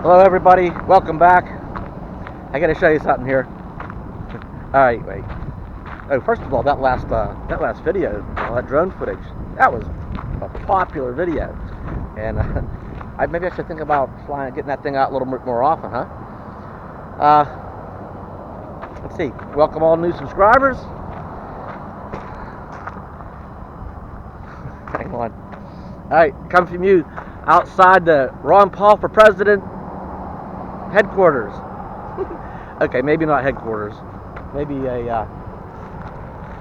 Hello everybody, welcome back. I gotta show you something here. Alright, wait. Oh, first of all, that last video, that drone footage, that was a popular video. And maybe I should think about getting that thing out a little bit more often, huh? Let's see, welcome all new subscribers. Hang on. Alright, come from you outside the Ron Paul for President headquarters. Okay, maybe not headquarters. Maybe a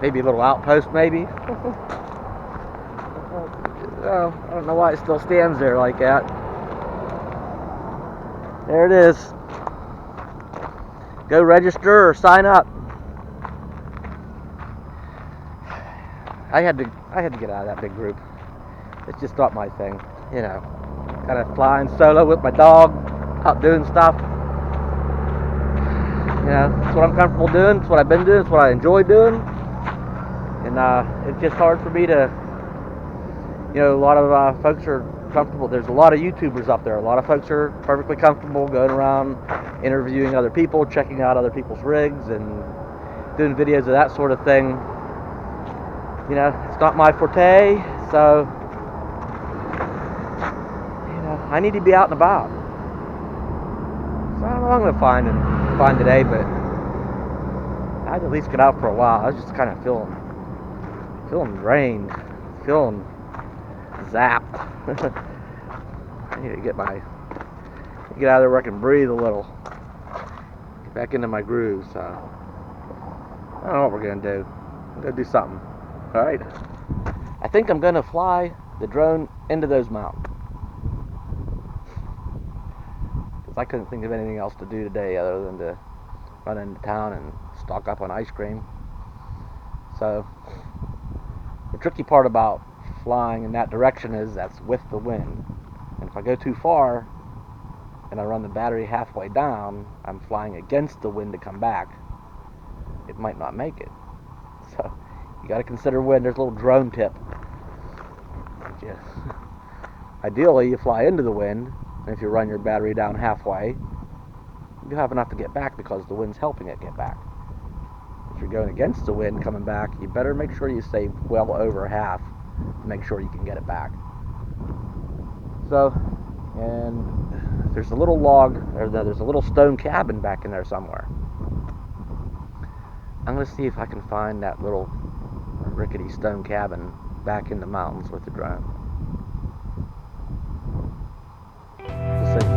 little outpost, maybe. Oh, I don't know why it still stands there like that. There it is. Go register or sign up. I had to get out of that big group. It's just not my thing, you know. Kind of flying solo with my dog, out doing stuff. You know, it's what I'm comfortable doing. It's what I've been doing. It's what I enjoy doing. And it's just hard for me to, you know, a lot of folks are comfortable. There's a lot of YouTubers up there. A lot of folks are perfectly comfortable going around interviewing other people, checking out other people's rigs, and doing videos of that sort of thing. You know, it's not my forte, so, you know, I need to be out and about. So I don't know what I'm going to find today, but I'd at least get out for a while. I was just kind of feeling drained, feeling zapped. I need to get out of there where I can breathe a little, get back into my groove. So I don't know what we're gonna do. I'm gonna do something. All right. I think I'm gonna fly the drone into those mountains because I couldn't think of anything else to do today other than to run into town and stock up on ice cream. So the tricky part about flying in that direction is that's with the wind. And if I go too far and I run the battery halfway down, I'm flying against the wind to come back. It might not make it. So you got to consider wind. There's a little drone tip. Ideally, you fly into the wind, and if you run your battery down halfway, you have enough to get back because the wind's helping it get back. If you're going against the wind coming back, you better make sure you save well over half to make sure you can get it back. So, and there's a little there's a little stone cabin back in there somewhere. I'm going to see if I can find that little rickety stone cabin back in the mountains with the drone. We'll see.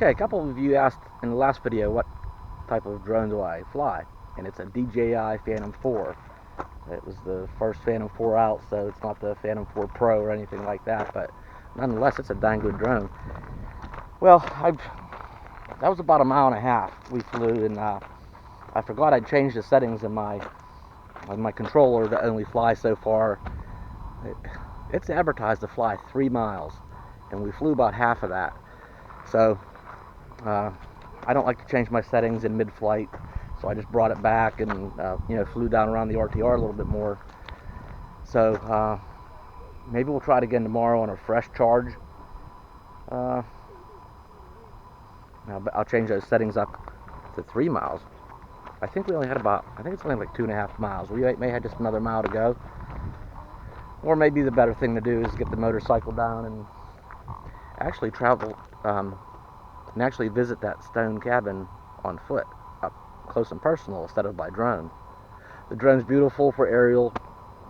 Okay, a couple of you asked in the last video what type of drone do I fly, and it's a DJI Phantom 4. It was the first Phantom 4 out, so it's not the Phantom 4 Pro or anything like that, but nonetheless, it's a dang good drone. Well, that was about a mile and a half we flew, and I forgot I'd changed the settings in my controller to only fly so far. It's advertised to fly 3 miles, and we flew about half of that. So I don't like to change my settings in mid-flight, so I just brought it back and flew down around the RTR a little bit more. So maybe we'll try it again tomorrow on a fresh charge. I'll change those settings up to 3 miles. I think we only had I think it's only like 2.5 miles. We may have just another mile to go. Or maybe the better thing to do is get the motorcycle down and actually travel and actually visit that stone cabin on foot, up close and personal, instead of by drone. The drone's beautiful for aerial,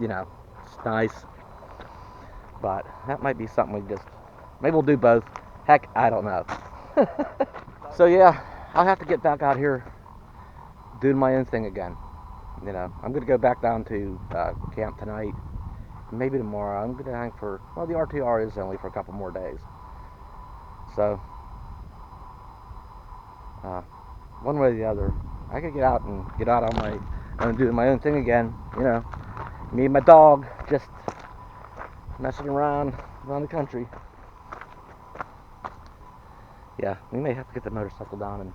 it's nice, but that might be something maybe we'll do both. Heck, I don't know. So yeah, I'll have to get back out here doing my own thing again. I'm gonna go back down to camp tonight. Maybe tomorrow. I'm gonna hang for, well, the RTR is only for a couple more days. So one way or the other, I could get out on my own, doing my own thing again. Me and my dog just messing around the country. Yeah, we may have to get the motorcycle down and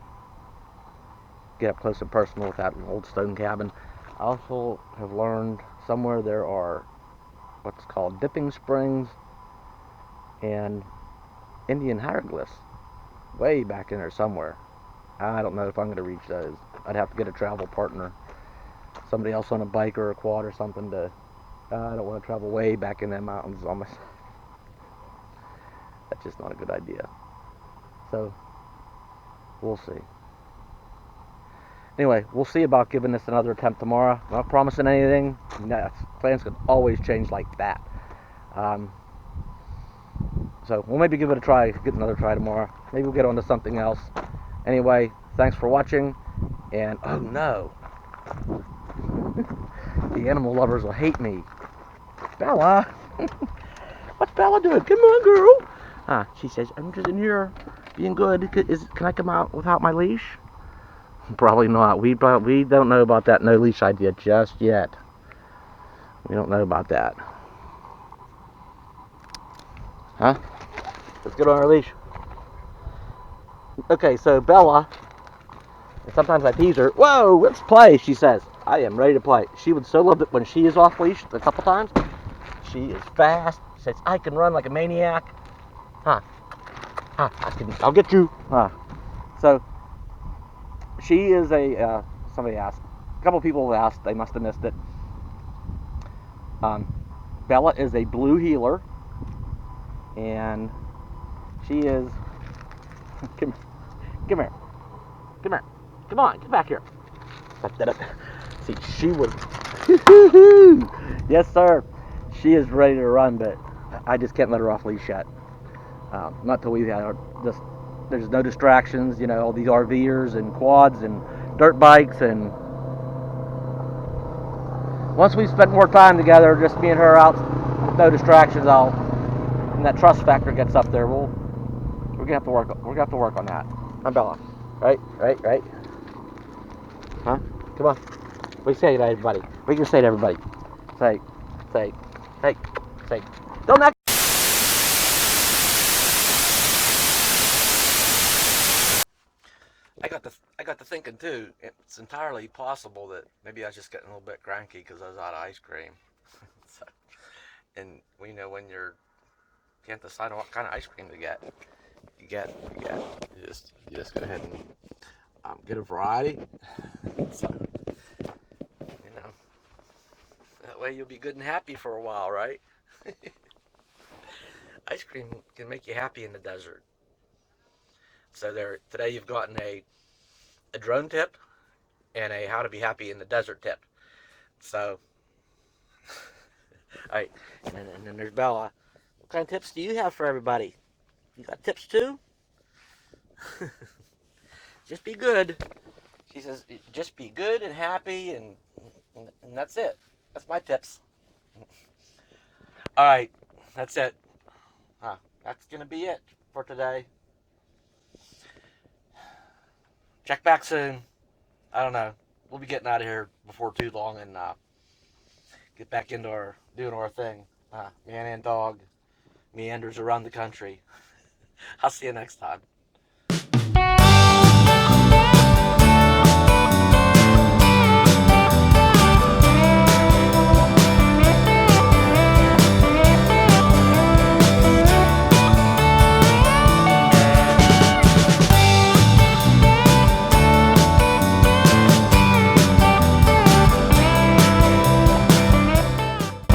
get up close and personal with that old stone cabin. I also have learned somewhere there are what's called dipping springs and Indian hieroglyphs way back in there somewhere. I don't know if I'm going to reach those. I'd have to get a travel partner, somebody else on a bike or a quad or something to. I don't want to travel way back in the mountains on myself. That's just not a good idea. So we'll see. Anyway, we'll see about giving this another attempt tomorrow. I'm not promising anything. Plans could always change like that. So we'll maybe give it a try, get another try tomorrow. Maybe we'll get on to something else. Anyway, thanks for watching, and oh no, the animal lovers will hate me. Bella, what's Bella doing? Come on, girl. She says, I'm just in here being good. Can I come out without my leash? Probably not. We don't know about that no leash idea just yet. We don't know about that. Huh? Let's get on our leash. Okay, so Bella, and sometimes I tease her. Whoa, let's play, she says. I am ready to play. She would so love it when she is off leash a couple times. She is fast. She says, I can run like a maniac. I'll get you. So, she is somebody asked, a couple people have asked, they must have missed it. Bella is a blue heeler, and she is, come here, come on, get back here. See, she would, yes sir, she is ready to run, but I just can't let her off leash yet. Not till we have there's no distractions, all these RVers and quads and dirt bikes, and once we've spent more time together, just me and her out with no distractions, and that trust factor gets up there, we're gonna have to work on that. Huh, Bella? Right? Huh? Come on. What do you say to everybody? What are you gonna say to everybody? Say, don't act. I got to thinking too. It's entirely possible that maybe I was just getting a little bit cranky because I was out of ice cream. So, and when you can't decide on what kind of ice cream to get, you just go ahead and get a variety. So, that way you'll be good and happy for a while, right? Ice cream can make you happy in the desert. So today you've gotten a drone tip and a how to be happy in the desert tip. So, alright, and then there's Bella. What kind of tips do you have for everybody? You got tips too? Just be good. She says, just be good and happy, and that's it. That's my tips. All right, that's it. That's gonna be it for today. Check back soon. I don't know. We'll be getting out of here before too long and get back into doing our thing. Man and dog meanders around the country. I'll see you next time.